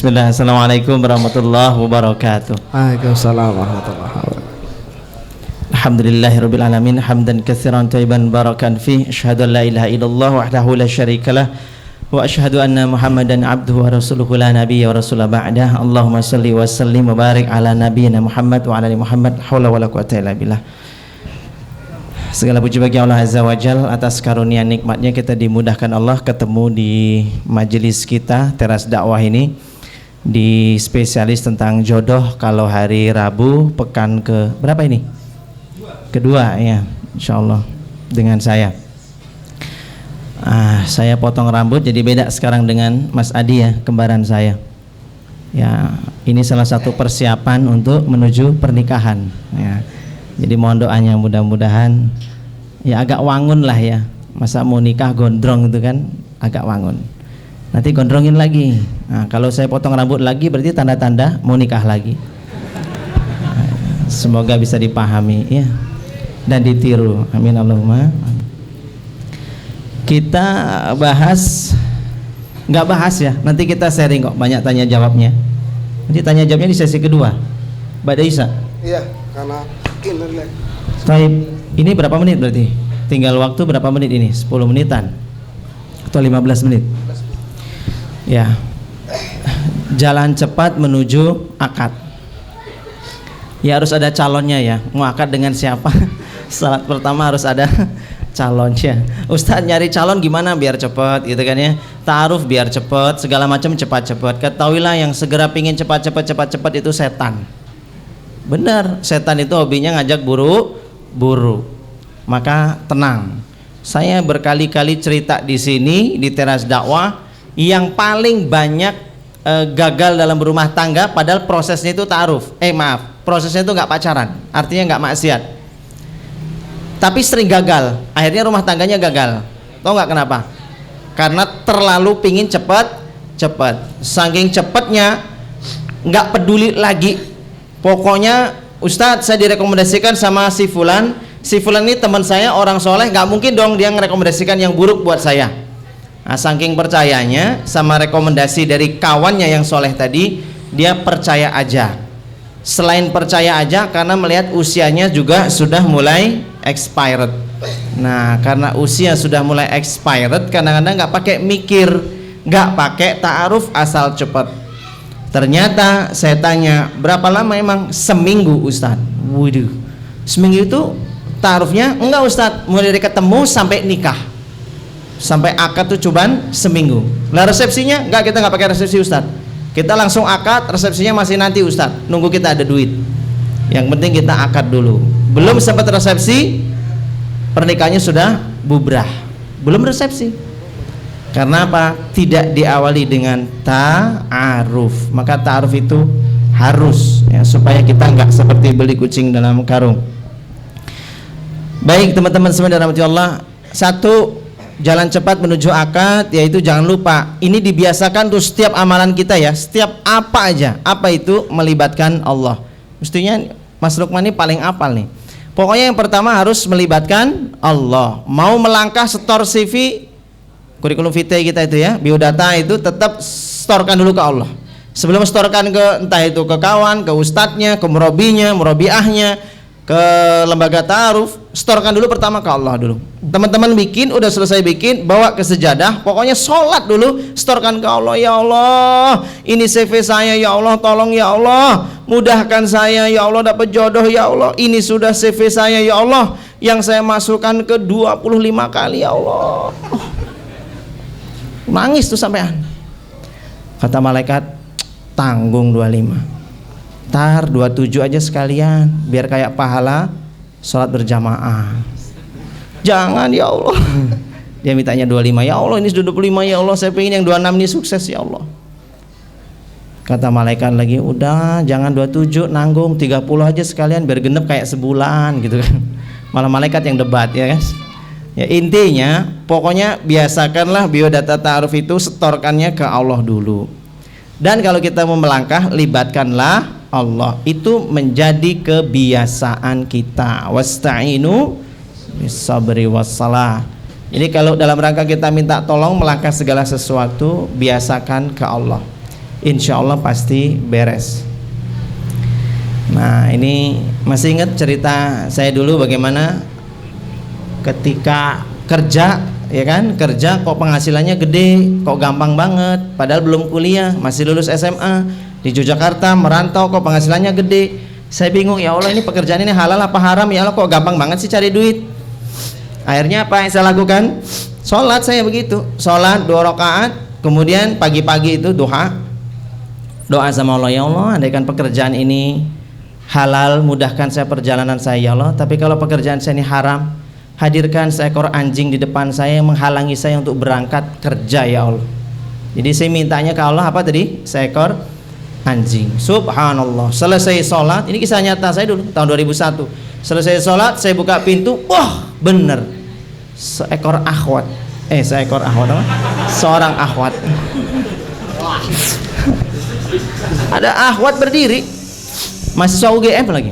Bismillah. Assalamualaikum warahmatullahi wabarakatuh. Waalaikumsalam warahmatullahi wabarakatuh. Alhamdulillahirabbil alamin hamdan katsiran thayyiban barakan fi asyhadu an la ilaha illallah wahdahu la syarikalah wa asyhadu anna Muhammadan abduhu wa rasuluhu la nabiyya wa rasula ba'dah. Allahumma shalli wa sallim wa barik ala nabiyyina Muhammad wa ala ali Muhammad. Haula wala quwata illa billah. Segala puji bagi Allah Azza wa Jal atas karunia nikmatnya kita dimudahkan Allah ketemu di majelis kita Teras Dakwah ini di spesialis tentang jodoh. Kalau hari Rabu pekan ke berapa ini? Kedua ya, insyaallah dengan saya. Saya potong rambut jadi beda sekarang dengan Mas Adi ya, kembaran saya. Ya, ini salah satu persiapan untuk menuju pernikahan ya. Jadi mohon doanya mudah-mudahan ya agak wangun lah ya. Masa mau nikah gondrong itu kan agak wangun. Nanti gondrongin lagi. Nah, kalau saya potong rambut lagi berarti tanda-tanda mau nikah lagi. Semoga bisa dipahami ya dan ditiru. Amin Allahumma. Kita nggak bahas ya. Nanti kita sharing kok, banyak tanya jawabnya. Nanti tanya jawabnya di sesi kedua. Mbak Daisa. Iya, karena Baik, ini berapa menit berarti? Tinggal waktu berapa menit ini? 10 menitan atau 15 menit? Ya. Jalan cepat menuju akad. Ya harus ada calonnya ya. Mau akad dengan siapa? Syarat pertama harus ada calonnya. Ustadz nyari calon gimana biar cepat gitu kan ya? Ta'aruf biar cepat, segala macam cepat-cepat. Ketahuilah yang segera pingin cepat-cepat itu setan. Benar, setan itu hobinya ngajak buru-buru. Maka tenang. Saya berkali-kali cerita di sini di Teras Dakwah yang paling banyak gagal dalam berumah tangga padahal prosesnya itu ta'aruf. Prosesnya itu nggak pacaran, artinya nggak maksiat. Tapi sering gagal, akhirnya rumah tangganya gagal. Tahu nggak kenapa? Karena terlalu pingin cepat. Saking cepatnya nggak peduli lagi. Pokoknya Ustadz saya direkomendasikan sama si Fulan ini teman saya orang soleh, nggak mungkin dong dia ngerekomendasikan yang buruk buat saya. Nah, saking percayanya sama rekomendasi dari kawannya yang soleh tadi, dia percaya aja. Selain percaya aja karena melihat usianya juga sudah mulai expired. Nah karena usia sudah mulai expired, kadang-kadang nggak pakai mikir, nggak pakai ta'aruf, asal cepat. Ternyata saya tanya berapa lama emang? Seminggu Ustadz. Waduh, seminggu itu ta'arufnya? Enggak Ustadz, mulai dari ketemu sampai nikah, sampai akad tuh cuman seminggu. Lah resepsinya? Enggak, kita nggak pakai resepsi Ustadz. Kita langsung akad, resepsinya masih nanti Ustadz, nunggu kita ada duit. Yang penting kita akad dulu. Belum sempat resepsi, pernikahannya sudah bubrah. Belum resepsi. Karena apa? Tidak diawali dengan ta'aruf. Maka ta'aruf itu harus ya, supaya kita nggak seperti beli kucing dalam karung. Baik teman-teman semua dirahmati Allah. Satu, jalan cepat menuju akad, yaitu jangan lupa ini dibiasakan tuh setiap amalan kita ya, setiap apa aja. Apa itu? Melibatkan Allah. Mestinya Mas Lukman ini paling apal nih. Pokoknya yang pertama harus melibatkan Allah. Mau melangkah setor CV, kurikulum vitae kita itu ya, biodata itu tetap storkan dulu ke Allah. Sebelum storkan ke entah itu ke kawan, ke ustadznya, ke murabinya, murabiahnya, ke lembaga ta'aruf, storkan dulu pertama ke Allah dulu. Teman-teman bikin, udah selesai bikin, bawa ke sejadah, pokoknya sholat dulu, storkan ke Allah. Ya Allah, ini CV saya, ya Allah, tolong ya Allah, mudahkan saya ya Allah dapat jodoh ya Allah. Ini sudah CV saya ya Allah, yang saya masukkan ke 25 kali ya Allah. Nangis tuh sampean. Kata malaikat, tanggung 25. Tar 27 aja sekalian, biar kayak pahala sholat berjamaah. Jangan ya Allah. Dia mintanya 25. Ya Allah, ini sudah 25 ya Allah, saya pengen yang 26 ini sukses ya Allah. Kata malaikat lagi, udah jangan 27, nanggung 30 aja sekalian biar genep kayak sebulan gitu kan. Malah malaikat yang debat ya kan. Ya intinya pokoknya biasakanlah biodata ta'aruf itu setorkannya ke Allah dulu. Dan kalau kita mau melangkah, libatkanlah Allah. Itu menjadi kebiasaan kita. Wasta'inu bis-sabri was-salah. Jadi kalau dalam rangka kita minta tolong melangkah segala sesuatu, biasakan ke Allah. insya Allah pasti beres. Nah, ini masih ingat cerita saya dulu bagaimana ketika kerja, ya kan, kerja kok penghasilannya gede, kok gampang banget, padahal belum kuliah, masih lulus SMA di Yogyakarta, merantau kok penghasilannya gede. Saya bingung, ya Allah, ini pekerjaan ini halal apa haram, ya Allah, kok gampang banget sih cari duit. Akhirnya apa yang saya lakukan? Sholat, saya begitu, sholat 2 rakaat, kemudian pagi-pagi itu duha, doa sama Allah, ya Allah, andaikan pekerjaan ini halal, mudahkan saya perjalanan saya, ya Allah, tapi kalau pekerjaan saya ini haram, hadirkan seekor anjing di depan saya yang menghalangi saya untuk berangkat kerja, ya Allah. Jadi saya mintanya ke Allah apa tadi? Seekor anjing. Subhanallah. Selesai sholat, ini kisah nyata saya dulu tahun 2001. Selesai sholat, saya buka pintu, wah bener, seekor akhwat apa? Seorang akhwat. Ada akhwat berdiri, mahasiswa UGM lagi.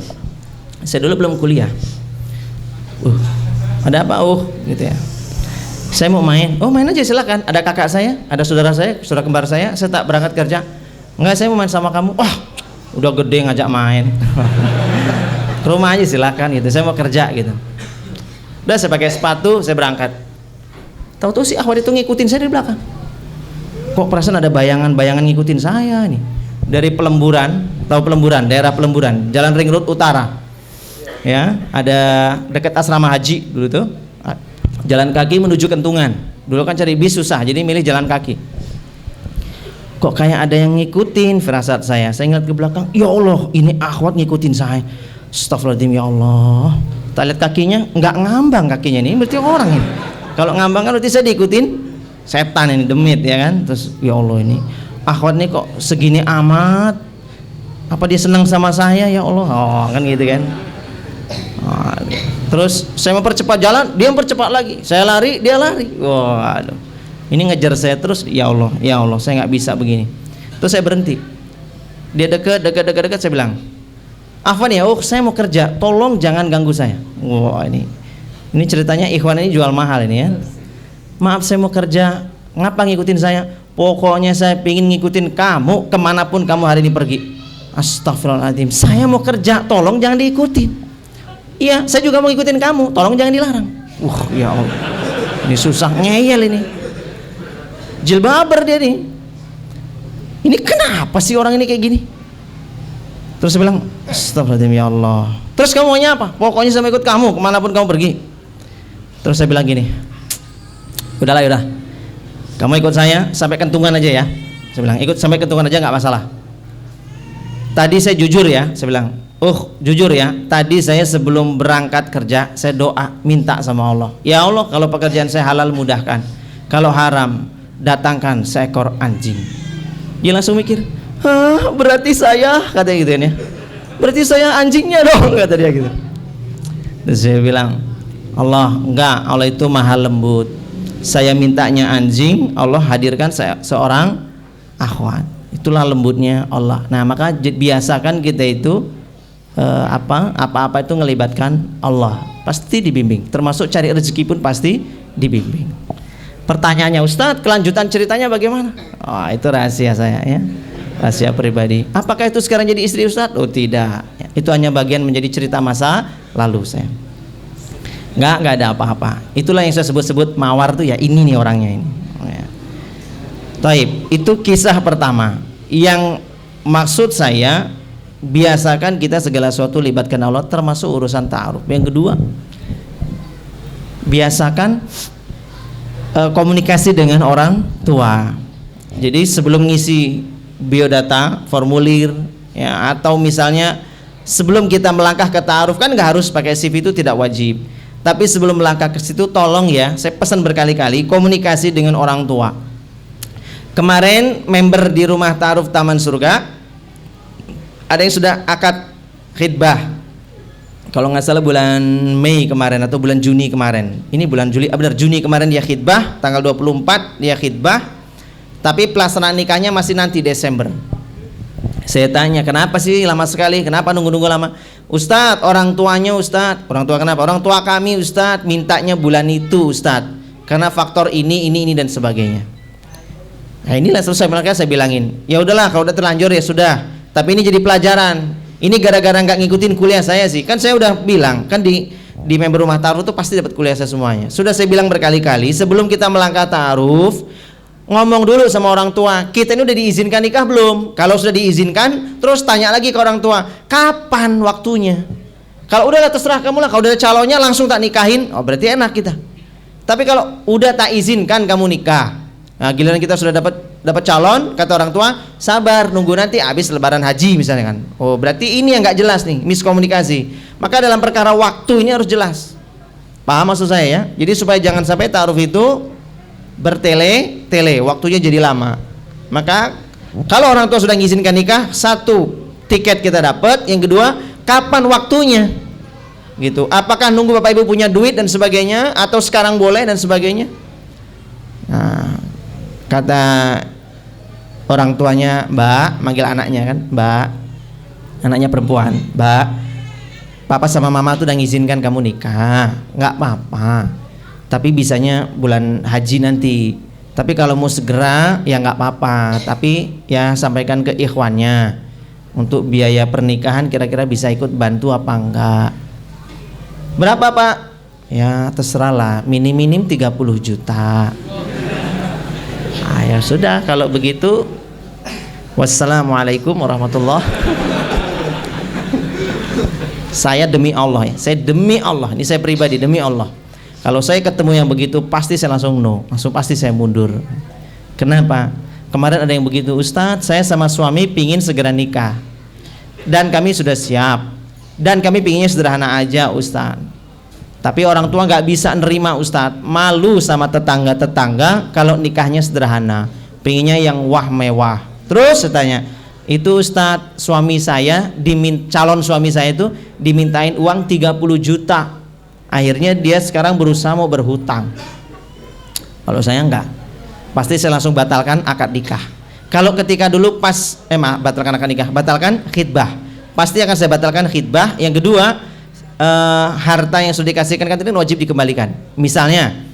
Saya dulu belum kuliah. Ada apa? Gitu ya. Saya mau main. Oh, main aja silakan. Ada kakak saya, ada saudara saya, saudara kembar saya tak berangkat kerja. Enggak, saya mau main sama kamu. Wah, udah gede ngajak main. Ke rumah aja silakan gitu. Saya mau kerja gitu. Udah, saya pakai sepatu, saya berangkat. Tahu-tahu si akhwat itu ngikutin saya dari belakang. Kok perasaan ada bayangan-bayangan ngikutin saya nih. Dari Pelemburan, tahu Pelemburan, daerah Pelemburan, Jalan Ring Road Utara. Ya, ada dekat asrama haji dulu tuh. Jalan kaki menuju Kentungan. Dulu kan cari bis susah, jadi milih jalan kaki. Kok kayak ada yang ngikutin firasat saya. Saya ingat ke belakang, ya Allah, ini akhwat ngikutin saya. Astagfirullahaladzim, ya Allah. Tak lihat kakinya, nggak ngambang kakinya, ini berarti orang ini. Kalau ngambang kan berarti saya diikutin setan ini, demit, ya kan. Terus ya Allah, ini akhwat nih kok segini amat. Apa dia senang sama saya, ya Allah? Oh, kan gitu kan. Terus saya mempercepat jalan, dia mempercepat lagi. Saya lari, dia lari. Waduh, ini ngejar saya terus. Ya Allah, saya nggak bisa begini. Terus saya berhenti. Dia dekat. Saya bilang, Afwan ya, saya mau kerja, tolong jangan ganggu saya. Wah, ini ceritanya ikhwan ini jual mahal ini ya. Maaf, saya mau kerja, ngapa ngikutin saya? Pokoknya saya pingin ngikutin kamu kemanapun kamu hari ini pergi. Astagfirullahaladzim, saya mau kerja, tolong jangan diikutin. Iya, saya juga mau ikutin kamu, tolong jangan dilarang. Ya Allah, ini susah, ngeyel ini. Jilbaber dia nih. Ini kenapa sih orang ini kayak gini? Terus saya bilang, astagfirullahaladzim, ya Allah. Terus kamu maunya apa? Pokoknya saya mau ikut kamu kemanapun kamu pergi. Terus saya bilang gini, udahlah, kamu ikut saya sampai Kentungan aja ya. Saya bilang, ikut sampai Kentungan aja nggak masalah. Tadi saya jujur ya, saya bilang, jujur ya, tadi saya sebelum berangkat kerja, saya doa, minta sama Allah, ya Allah, kalau pekerjaan saya halal mudahkan, kalau haram datangkan seekor anjing. Dia langsung mikir, berarti saya, katanya gitu ya, berarti saya anjingnya dong, kata dia gitu. Terus saya bilang, Allah, enggak, Allah itu maha lembut, saya mintanya anjing, Allah hadirkan seorang akhwat. Itulah lembutnya Allah. Nah, maka biasakan kita itu apa-apa itu ngelibatkan Allah, pasti dibimbing. Termasuk cari rezeki pun pasti dibimbing. Pertanyaannya, Ustadz, kelanjutan ceritanya bagaimana? Oh, itu rahasia saya ya, rahasia pribadi. Apakah itu sekarang jadi istri Ustadz? Oh tidak, itu hanya bagian menjadi cerita masa lalu saya. Nggak ada apa-apa. Itulah yang saya sebut-sebut mawar tuh ya, ini nih orangnya ini. Taib, itu kisah pertama. Yang maksud saya, biasakan kita segala sesuatu libatkan Allah, termasuk urusan ta'aruf. Yang kedua, biasakan komunikasi dengan orang tua. Jadi sebelum ngisi biodata, formulir ya, atau misalnya sebelum kita melangkah ke ta'aruf, kan nggak harus pakai CV, itu tidak wajib. Tapi sebelum melangkah ke situ, tolong ya, saya pesan berkali-kali, komunikasi dengan orang tua. Kemarin member di Rumah Ta'aruf Taman Surga ada yang sudah akad khidbah, kalau nggak salah bulan Mei kemarin atau bulan Juni kemarin. Ini bulan Juli, benar, Juni kemarin dia khidbah, tanggal 24 dia khidbah, tapi pelaksanaan nikahnya masih nanti Desember. Saya tanya, kenapa sih lama sekali, kenapa nunggu-nunggu lama? Ustadz, orang tuanya Ustadz. Orang tua kenapa? Orang tua kami Ustadz mintanya bulan itu Ustadz, karena faktor ini dan sebagainya. Nah inilah selesai, maka saya bilangin, ya udahlah kalau udah terlanjur ya sudah. Tapi ini jadi pelajaran. Ini gara-gara nggak ngikutin kuliah saya sih. Kan saya udah bilang, kan di member rumah ta'aruf tuh pasti dapat kuliah saya semuanya. Sudah saya bilang berkali-kali, sebelum kita melangkah ta'aruf, ngomong dulu sama orang tua, kita ini udah diizinkan nikah belum? Kalau sudah diizinkan, terus tanya lagi ke orang tua, kapan waktunya? Kalau udah terserah kamu lah, kalau udah calonnya langsung tak nikahin, oh berarti enak kita. Tapi kalau udah tak izinkan kamu nikah, nah giliran kita sudah dapat calon, kata orang tua, sabar nunggu nanti habis lebaran haji misalnya kan. Oh berarti ini yang nggak jelas nih, miskomunikasi. Maka dalam perkara waktu ini harus jelas. Paham maksud saya ya? Jadi supaya jangan sampai ta'aruf itu bertele-tele, waktunya jadi lama. Maka kalau orang tua sudah mengizinkan nikah, satu, tiket kita dapat, yang kedua, kapan waktunya? Gitu. Apakah nunggu bapak ibu punya duit dan sebagainya, atau sekarang boleh dan sebagainya? Nah, kata orang tuanya, Mbak, manggil anaknya kan, Mbak, anaknya perempuan, Mbak, papa sama mama tuh udah ngizinkan kamu nikah, nggak apa-apa. Tapi bisanya bulan haji nanti. Tapi kalau mau segera ya nggak apa-apa. Tapi ya sampaikan ke ikhwannya untuk biaya pernikahan kira-kira bisa ikut bantu apa enggak. Berapa Pak? Ya terserah lah, minim-minim 30 juta. Ah, ya sudah kalau begitu. Wassalamualaikum warahmatullahi. Saya demi Allah ya, saya demi Allah, ini saya pribadi demi Allah. Kalau saya ketemu yang begitu pasti saya langsung no, langsung pasti saya mundur. Kenapa? Kemarin ada yang begitu, Ustadz, saya sama suami pingin segera nikah dan kami sudah siap dan kami pinginnya sederhana aja Ustadz. Tapi orang tua nggak bisa nerima Ustadz, malu sama tetangga-tetangga kalau nikahnya sederhana, pinginnya yang wah mewah. Terus saya tanya, itu Ustadz, suami saya calon suami saya itu dimintain uang 30 juta. Akhirnya dia sekarang berusaha mau berhutang. Kalau saya enggak, pasti saya langsung batalkan akad nikah. Kalau ketika dulu pas batalkan akad nikah, batalkan khitbah, pasti akan saya batalkan khitbah. Yang kedua, harta yang sudah dikasihkan kan itu wajib dikembalikan. Misalnya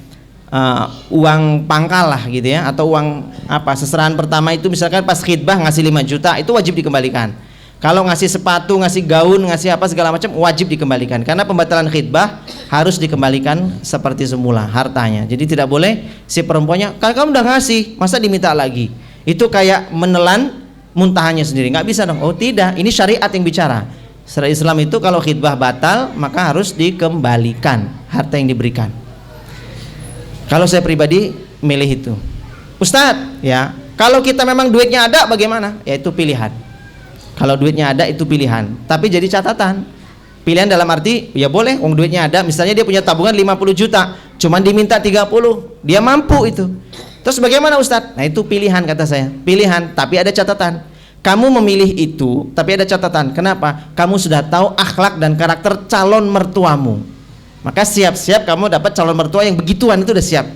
uang pangkal lah gitu ya, atau uang apa seserahan pertama itu misalkan pas khitbah ngasih 5 juta, itu wajib dikembalikan. Kalau ngasih sepatu, ngasih gaun, ngasih apa segala macam wajib dikembalikan, karena pembatalan khitbah harus dikembalikan seperti semula hartanya. Jadi tidak boleh si perempuannya, kalau kamu udah ngasih masa diminta lagi, itu kayak menelan muntahannya sendiri, nggak bisa dong. Oh tidak, ini syariat yang bicara. Secara Islam itu kalau khitbah batal maka harus dikembalikan harta yang diberikan. Kalau saya pribadi milih itu. Ustadz ya, kalau kita memang duitnya ada bagaimana? Ya itu pilihan. Kalau duitnya ada itu pilihan, tapi jadi catatan. Pilihan dalam arti ya boleh, uang duitnya ada, misalnya dia punya tabungan 50 juta, cuman diminta 30, dia mampu itu. Terus bagaimana Ustadz? Nah itu pilihan kata saya, pilihan, tapi ada catatan. Kamu memilih itu, tapi ada catatan. Kenapa? Kamu sudah tahu akhlak dan karakter calon mertuamu. Maka siap-siap kamu dapat calon mertua yang begituan, itu udah siap.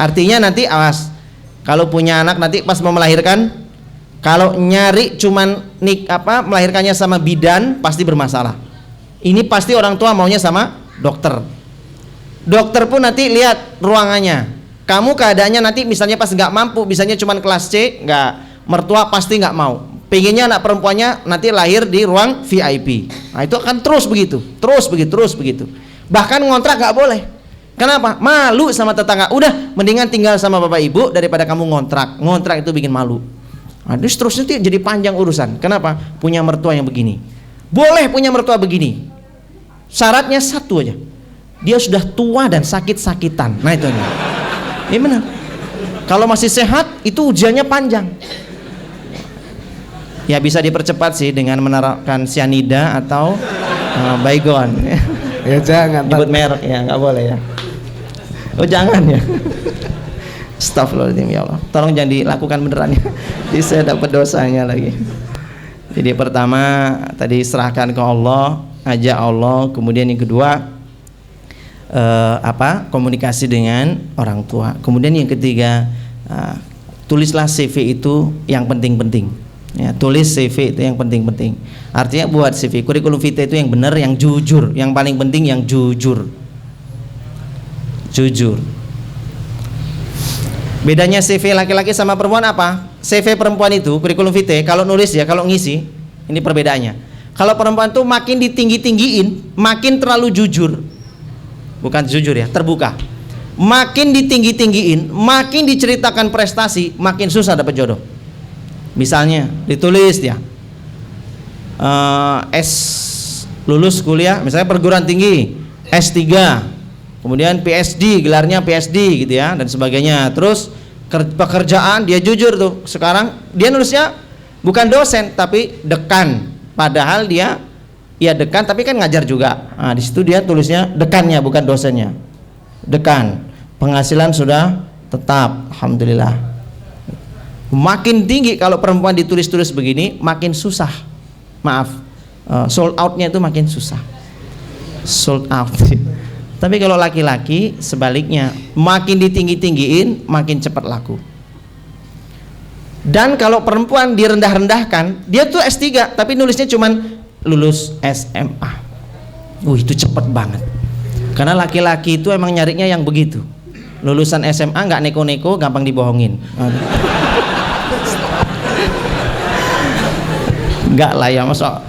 Artinya nanti awas, kalau punya anak nanti pas mau melahirkan, kalau nyari cuman melahirkannya sama bidan pasti bermasalah. Ini pasti orang tua maunya sama dokter. Dokter pun nanti lihat ruangannya. Kamu keadaannya nanti misalnya pas nggak mampu, misalnya cuman kelas C, nggak, mertua pasti nggak mau. Pengennya anak perempuannya nanti lahir di ruang VIP. Nah itu akan terus begitu. Bahkan ngontrak nggak boleh. Kenapa? Malu sama tetangga. Udah, mendingan tinggal sama bapak ibu daripada kamu ngontrak. Ngontrak itu bikin malu. Nah, terus nanti jadi panjang urusan. Kenapa? Punya mertua yang begini. Boleh punya mertua begini. Syaratnya satu aja. Dia sudah tua dan sakit-sakitan. Nah itu aja. Ini benar. Kalau masih sehat itu ujiannya panjang. Ya bisa dipercepat sih dengan menerapkan cyanida atau baygon. Ya jangan. Nyebut merek ya, nggak boleh ya. Oh jangan ya. Astagfirullahaladzim ya Allah. Tolong jangan dilakukan beneran ya. Jadi saya dapat dosanya lagi. Jadi pertama tadi serahkan ke Allah, ajak Allah. Kemudian yang kedua komunikasi dengan orang tua. Kemudian yang ketiga tulislah CV itu yang penting-penting. Ya, tulis CV itu yang penting-penting. Artinya buat CV kurikulum vitae itu yang benar, yang jujur. Yang paling penting yang jujur. Jujur. Bedanya CV laki-laki sama perempuan apa? CV perempuan itu kurikulum vitae kalau nulis ya, kalau ngisi, ini perbedaannya. Kalau perempuan tuh makin ditinggi-tinggiin, makin terlalu jujur. Bukan jujur ya, terbuka. Makin ditinggi-tinggiin, makin diceritakan prestasi, makin susah dapat jodoh. Misalnya ditulis ya, lulus kuliah, misalnya perguruan tinggi, S3, kemudian PhD, gelarnya PhD gitu ya, dan sebagainya. Terus pekerjaan dia jujur tuh. Sekarang dia nulisnya bukan dosen tapi dekan, padahal dia ya dekan tapi kan ngajar juga. Nah, di situ dia tulisnya dekannya bukan dosennya. Dekan, penghasilan sudah tetap, alhamdulillah. Makin tinggi kalau perempuan ditulis-tulis begini, makin susah. Maaf, sold outnya itu makin susah. Sold out. Tapi kalau laki-laki sebaliknya, makin ditinggi-tinggiin makin cepat laku. Dan kalau perempuan direndah-rendahkan, dia tuh S3 tapi nulisnya cuman lulus SMA. Itu cepet banget. Karena laki-laki itu emang nyarinya yang begitu. Lulusan SMA nggak neko-neko, gampang dibohongin. Enggak lah ya, masa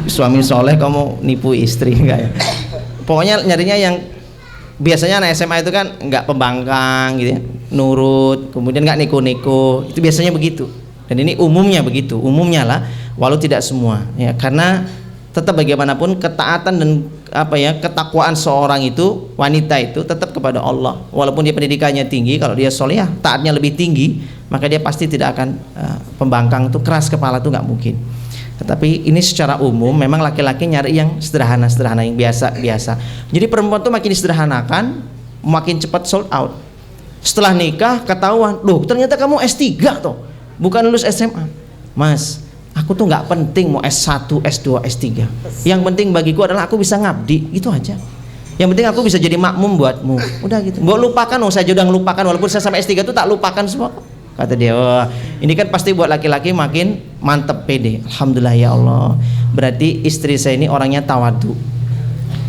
suami soleh kamu nipu istri, enggak ya. Pokoknya nyarinya yang biasanya anak SMA itu kan nggak pembangkang gitu ya, nurut, kemudian nggak neko-neko, itu biasanya begitu. Dan ini umumnya begitu, umumnya lah, walau tidak semua ya, karena tetap bagaimanapun ketaatan dan ketakwaan seorang itu, wanita itu tetap kepada Allah. Walaupun dia pendidikannya tinggi, kalau dia solehah, taatnya lebih tinggi, maka dia pasti tidak akan pembangkang, itu keras kepala itu nggak mungkin. Tetapi ini secara umum memang laki-laki nyari yang sederhana-sederhana, yang biasa-biasa. Jadi perempuan tuh makin disederhanakan, makin cepat sold out. Setelah nikah ketahuan, loh ternyata kamu S3 toh, bukan lulus SMA. Mas, aku tuh nggak penting mau S1, S2, S3. Yang penting bagiku adalah aku bisa ngabdi, itu aja. Yang penting aku bisa jadi makmum buatmu. Udah gitu. Mbok lupakan, saya sudah ngelupakan, walaupun saya sampai S3 tuh tak lupakan semua. Kata dia, wah ini kan pasti buat laki-laki makin mantep, pede. Alhamdulillah ya Allah, berarti istri saya ini orangnya tawadu.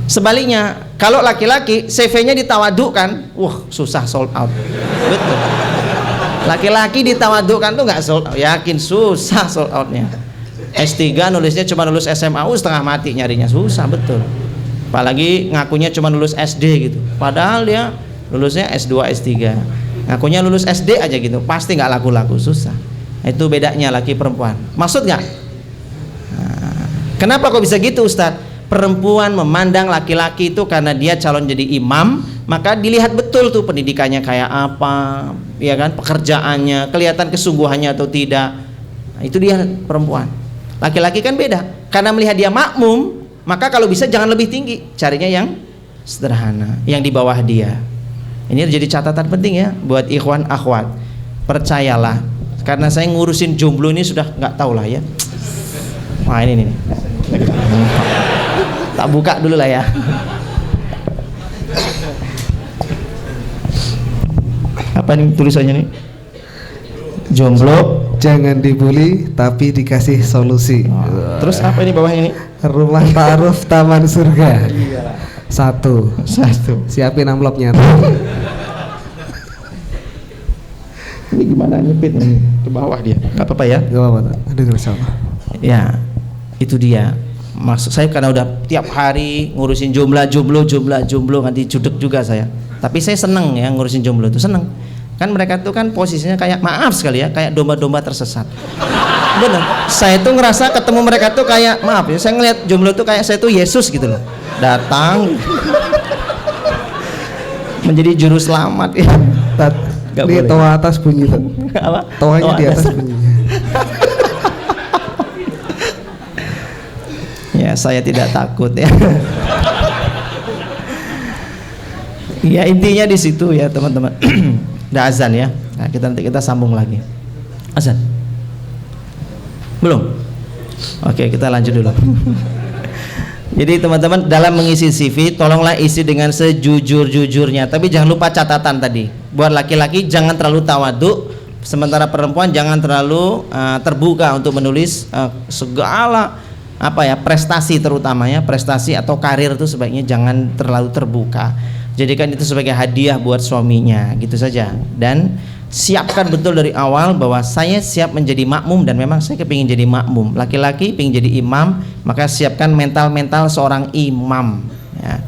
Sebaliknya, kalau laki-laki CV-nya ditawadukan, susah sold out. Betul. Laki-laki ditawadukan tuh nggak sold out, yakin susah sold outnya. S3 nulisnya cuma lulus SMA, setengah mati nyarinya, susah betul. Apalagi ngakunya cuma lulus SD gitu, padahal dia lulusnya S2, S3. Ngakunya lulus SD aja gitu, pasti nggak laku-laku, susah. Itu bedanya laki perempuan. Maksud nggak? Kenapa kok bisa gitu Ustadz? Perempuan memandang laki-laki itu karena dia calon jadi imam, maka dilihat betul tuh pendidikannya kayak apa, ya kan, pekerjaannya, kelihatan kesungguhannya atau tidak. Itu dia perempuan. Laki-laki kan beda, karena melihat dia makmum, maka kalau bisa jangan lebih tinggi, carinya yang sederhana, yang di bawah dia. Ini jadi catatan penting ya buat ikhwan akhwat. Percayalah, karena saya ngurusin jomblo ini sudah nggak tahu lah ya. Wah ini nih. Tak buka dulu lah ya. Apa nih tulisannya nih? Jomblo jangan dibully tapi dikasih solusi. Terus apa ini bawahnya ini? Rumah ta'aruf taman surga. Satu. Siapin amplopnya. Ini gimana nyepit nih? Ke bawah dia. Gak apa-apa ya? Gak apa-apa. Aduh, sama. Ya, itu dia. Maksud saya karena udah tiap hari ngurusin jomblo nanti judek juga saya. Tapi saya seneng ya ngurusin jomblo itu, seneng. Kan mereka tuh kan posisinya kayak, maaf sekali ya, kayak domba-domba tersesat. Bener. Saya tuh ngerasa ketemu mereka tuh kayak, maaf ya, saya ngeliat jomblo tuh kayak saya tuh Yesus gitu loh. Datang menjadi juru selamat ya. Ini toa atas bunyi tuh. Apa? Toanya di atas bunyinya. Ya saya tidak takut ya. Ya intinya di situ ya teman-teman. Udah azan ya. Nah, nanti kita sambung lagi. Azan? Belum? Oke, kita lanjut dulu. Jadi teman-teman dalam mengisi CV tolonglah isi dengan sejujur-jujurnya. Tapi jangan lupa catatan tadi. Buat laki-laki jangan terlalu tawadhu, sementara perempuan jangan terlalu terbuka untuk menulis segala prestasi, terutamanya prestasi atau karir itu sebaiknya jangan terlalu terbuka. Jadikan itu sebagai hadiah buat suaminya, gitu saja. Dan siapkan betul dari awal bahwa saya siap menjadi makmum dan memang saya kepingin jadi makmum. Laki-laki pingin jadi imam, maka siapkan mental seorang imam ya.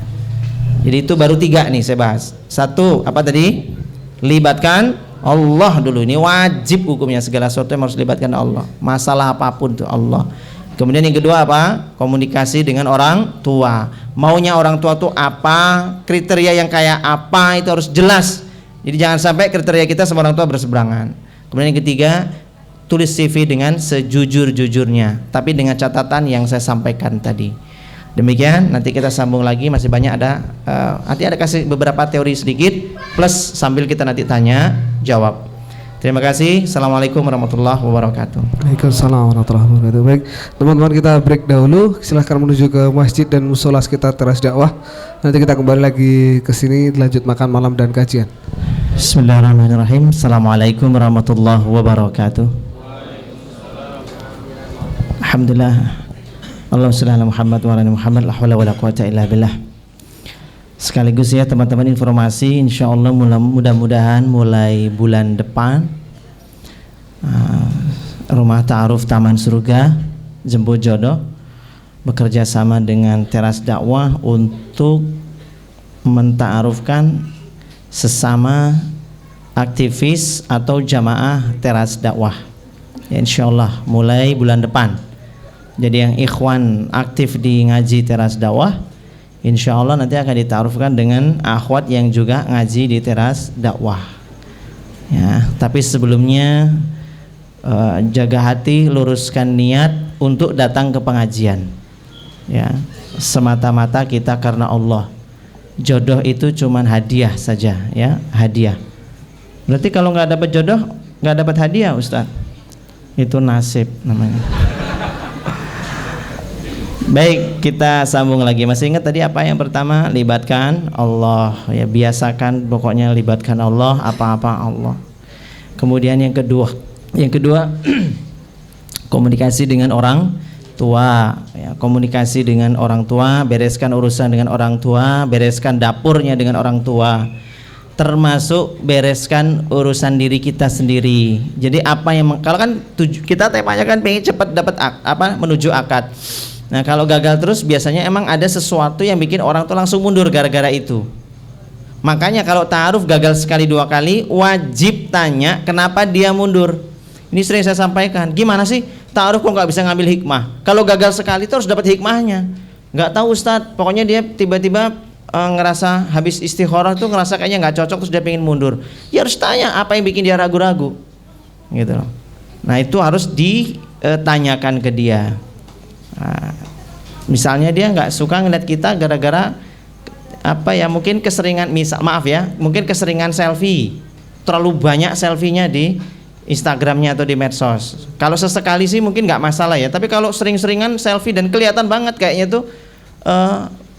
Jadi itu baru 3 nih saya bahas. 1, apa tadi? Libatkan Allah dulu. Ini wajib hukumnya, segala sesuatu yang harus libatkan Allah. Masalah apapun tuh Allah. Kemudian yang kedua apa? Komunikasi dengan orang tua. Maunya orang tua tuh apa? Kriteria yang kayak apa itu harus jelas. Jadi jangan sampai kriteria kita sama orang tua berseberangan. Kemudian yang ketiga, tulis CV dengan sejujur-jujurnya, tapi dengan catatan yang saya sampaikan tadi. Demikian, nanti kita sambung lagi, masih banyak ada nanti ada kasih beberapa teori sedikit plus sambil kita nanti tanya jawab. Terima kasih. Assalamualaikum warahmatullahi wabarakatuh. Waalaikumsalam warahmatullahi wabarakatuh. Baik, teman-teman, kita break dahulu. Silahkan menuju ke masjid dan musola sekitar teras dakwah. Nanti kita kembali lagi ke sini lanjut makan malam dan kajian. Bismillahirrahmanirrahim. Assalamualaikum warahmatullahi wabarakatuh. Alhamdulillah. Allahumma shalli ala Muhammad wa ala Muhammad. La haula wala quwata illa billah. Sekaligus ya teman-teman, informasi insyaallah mudah-mudahan mulai bulan depan Rumah Ta'aruf Taman Surga Jemput Jodoh bekerja sama dengan Teras Dakwah untuk menta'arufkan sesama aktivis atau jamaah Teras Dakwah ya, insyaallah mulai bulan depan. Jadi yang ikhwan aktif di ngaji Teras Dakwah, insya Allah nanti akan ditaarufkan dengan akhwat yang juga ngaji di Teras Dakwah ya. Tapi sebelumnya jaga hati, luruskan niat untuk datang ke pengajian ya, semata-mata kita karena Allah. Jodoh itu cuman hadiah saja ya, hadiah. Berarti kalau nggak dapat jodoh, nggak dapat hadiah Ustaz, itu nasib namanya. Baik, kita sambung lagi. Masih ingat tadi apa yang pertama? Libatkan Allah ya, biasakan pokoknya libatkan Allah, apa-apa Allah. Kemudian yang kedua komunikasi dengan orang tua ya, komunikasi dengan orang tua, bereskan urusan dengan orang tua, bereskan dapurnya dengan orang tua, termasuk bereskan urusan diri kita sendiri. Jadi apa yang kalau kan kita temanya kan pengen cepat dapat menuju akad. Nah kalau gagal terus biasanya emang ada sesuatu yang bikin orang tuh langsung mundur gara-gara itu. Makanya kalau ta'aruf gagal sekali 2 kali, wajib tanya kenapa dia mundur. Ini sering saya sampaikan. Gimana sih ta'aruf kok nggak bisa ngambil hikmah? Kalau gagal sekali terus dapat hikmahnya. Nggak tahu Ustadz. Pokoknya dia tiba-tiba ngerasa habis istikharah tuh ngerasa kayaknya nggak cocok terus dia pengen mundur. Ya harus tanya apa yang bikin dia ragu-ragu. Gitu loh. Nah itu harus ditanyakan ke dia. Nah, misalnya dia nggak suka ngeliat kita gara-gara apa ya, mungkin keseringan mungkin keseringan selfie, terlalu banyak selfie-nya di Instagramnya atau di medsos. Kalau sesekali sih mungkin nggak masalah ya, tapi kalau sering-seringan selfie dan kelihatan banget kayaknya tuh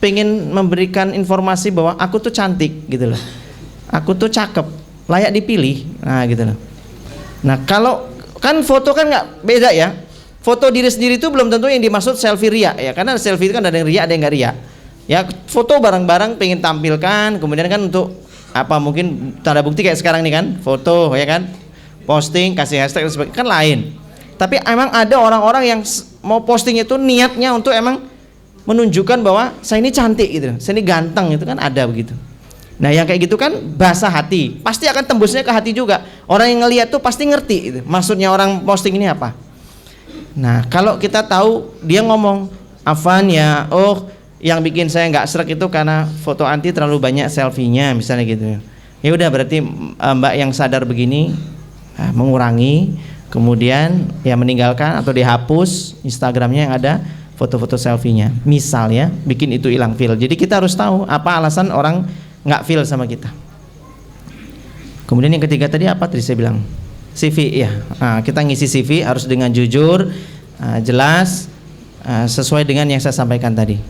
pengen memberikan informasi bahwa aku tuh cantik gitu loh, aku tuh cakep, layak dipilih, nah gitu loh. Nah kalau kan foto kan nggak beda ya. Foto diri sendiri itu belum tentu yang dimaksud selfie ria ya, karena selfie itu kan ada yang ria ada yang nggak ria ya. Foto bareng-bareng pengen tampilkan, kemudian kan untuk apa, mungkin tanda bukti kayak sekarang nih kan, foto ya kan, posting kasih hashtag dan sebagainya kan lain. Tapi emang ada orang-orang yang mau posting itu niatnya untuk emang menunjukkan bahwa saya ini cantik gitu, saya ini ganteng, itu kan ada begitu. Nah yang kayak gitu kan basah hati, pasti akan tembusnya ke hati juga. Orang yang ngelihat tuh pasti ngerti gitu, maksudnya orang posting ini apa. Nah kalau kita tahu dia ngomong Afan ya, oh yang bikin saya nggak srek itu karena foto anti terlalu banyak selfie-nya misalnya gitu. Ya udah berarti mbak yang sadar begini mengurangi, kemudian ya meninggalkan atau dihapus Instagramnya yang ada foto-foto selfie-nya. Misal ya, bikin itu hilang feel. Jadi kita harus tahu apa alasan orang nggak feel sama kita. Kemudian yang ketiga tadi apa tadi saya bilang? CV ya, kita ngisi CV harus dengan jujur, jelas, sesuai dengan yang saya sampaikan tadi.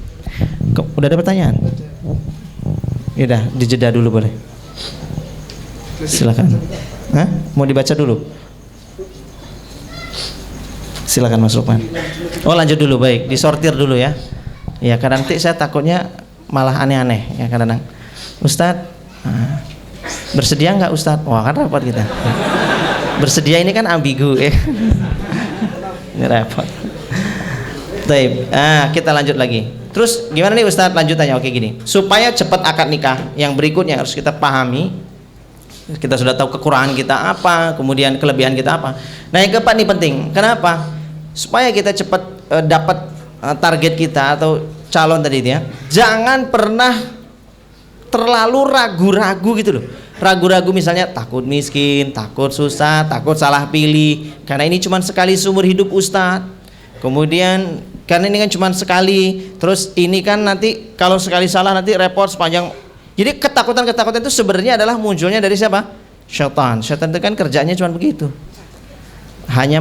Udah ada pertanyaan? Yaudah, dijeda dulu boleh. Silakan. Mau dibaca dulu? Silakan Mas Lukman. Oh lanjut dulu, baik, disortir dulu ya. Ya karena nanti saya takutnya malah aneh-aneh ya kadang-kadang. Ustadz, bersedia nggak Ustadz? Wah kan repot kita. Bersedia ini kan ambigu ya. Ini repot. Baik, kita lanjut lagi. Terus gimana nih Ustadz lanjutannya? Oke gini, supaya cepat akad nikah, yang berikutnya harus kita pahami. Kita sudah tahu kekurangan kita apa, kemudian kelebihan kita apa. Nah yang keempat nih penting. Kenapa? Supaya kita cepat dapat target kita atau calon tadi itu ya. Jangan pernah terlalu ragu-ragu gitu loh. Ragu-ragu misalnya takut miskin, takut susah, takut salah pilih. Karena ini cuma sekali seumur hidup Ustadz. Kemudian karena ini kan cuma sekali, terus ini kan nanti kalau sekali salah nanti repot sepanjang. Jadi ketakutan-ketakutan itu sebenarnya adalah munculnya dari siapa? Syaitan. Syaitan itu kan kerjanya cuma begitu, hanya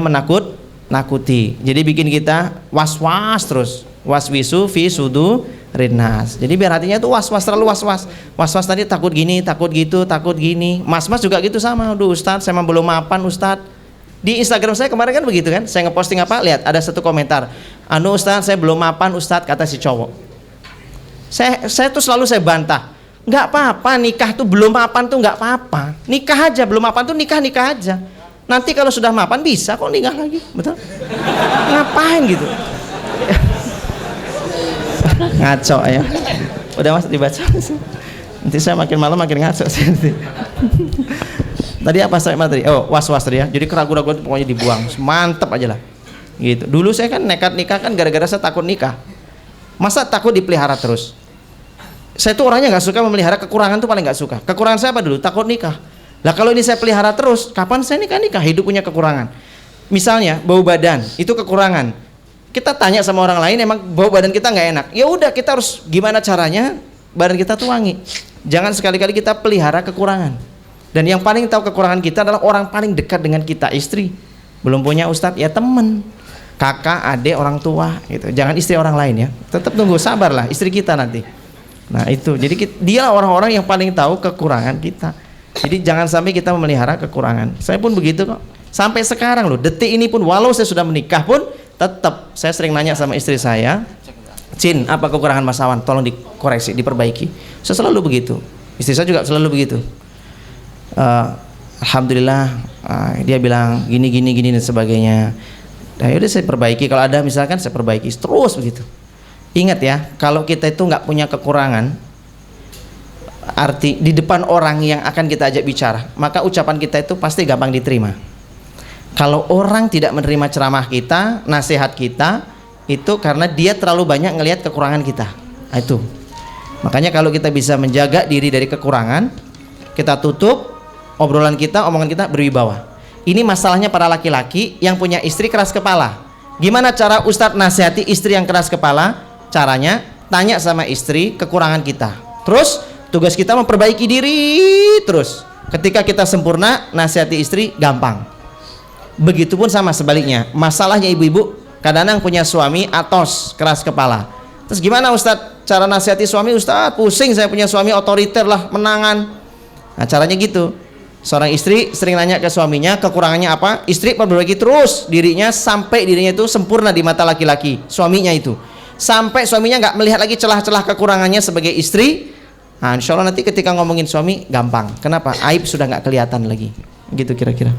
nakuti. Jadi bikin kita was-was terus, waswisu fi sudu rinnas. Jadi biar hatinya itu was-was, terlalu was-was tadi, takut gini, takut gitu, takut gini. Mas-mas juga gitu sama. Aduh Ustadz, saya belum mapan Ustadz. Di Instagram saya kemarin kan begitu kan, saya ngeposting apa, lihat ada satu komentar, anu Ustadz saya belum mapan Ustadz, kata si cowok. Saya tuh selalu saya bantah, nggak apa-apa nikah tuh belum mapan tuh nggak apa-apa, nikah aja, belum mapan tuh nikah aja. Nanti kalau sudah mapan bisa kok nikah lagi, betul? Ngapain gitu? Ngaco ya. Udah mas dibaca. Nanti saya makin malam makin ngaco sih. Tadi apa saya tadi? Oh, was-was tadi ya. Jadi keraguan-keraguan pokoknya dibuang. Mantep aja lah. Gitu. Dulu saya kan nekat nikah kan gara-gara saya takut nikah. Masa takut dipelihara terus? Saya tuh orangnya nggak suka memelihara kekurangan, tuh paling nggak suka. Kekurangan saya apa dulu? Takut nikah. Lah kalau ini saya pelihara terus, kapan saya nikah? Hidup punya kekurangan. Misalnya bau badan, itu kekurangan. Kita tanya sama orang lain, emang bau badan kita nggak enak. Ya udah, kita harus gimana caranya badan kita tuh wangi. Jangan sekali-kali kita pelihara kekurangan. Dan yang paling tahu kekurangan kita adalah orang paling dekat dengan kita, istri. Belum punya Ustadz, ya temen, kakak, adik, orang tua gitu. Jangan istri orang lain ya. Tetap tunggu, sabarlah istri kita nanti. Nah itu, jadi dia orang-orang yang paling tahu kekurangan kita. Jadi jangan sampai kita memelihara kekurangan. Saya pun begitu kok. Sampai sekarang loh, detik ini pun, walau saya sudah menikah pun, tetap saya sering nanya sama istri saya, Cin, apa kekurangan Mas Awan? Tolong dikoreksi, diperbaiki. Saya selalu begitu. Istri saya juga selalu begitu. Alhamdulillah, dia bilang gini dan sebagainya. Nah yaudah saya perbaiki, kalau ada misalkan saya perbaiki terus begitu. Ingat ya, kalau kita itu nggak punya kekurangan, arti di depan orang yang akan kita ajak bicara, maka ucapan kita itu pasti gampang diterima. Kalau orang tidak menerima ceramah kita, nasihat kita, itu karena dia terlalu banyak ngelihat kekurangan kita. Nah, itu makanya kalau kita bisa menjaga diri dari kekurangan, kita tutup obrolan kita, omongan kita berwibawa. Ini masalahnya para laki-laki yang punya istri keras kepala. Gimana cara Ustadz nasihati istri yang keras kepala? Caranya tanya sama istri kekurangan kita. Terus tugas kita memperbaiki diri terus. Ketika kita sempurna, nasihati istri gampang. Begitupun sama sebaliknya. Masalahnya ibu-ibu kadang-kadang punya suami atos, keras kepala. Terus gimana Ustadz cara nasihati suami? Ustadz pusing, saya punya suami otoriter lah, menangan. Nah caranya gitu. Seorang istri sering nanya ke suaminya kekurangannya apa, istri memperbaiki terus dirinya sampai dirinya itu sempurna di mata laki-laki, suaminya itu, sampai suaminya nggak melihat lagi celah-celah kekurangannya sebagai istri. Nah, insya Allah nanti ketika ngomongin suami gampang. Kenapa? Aib sudah nggak kelihatan lagi. Gitu kira-kira.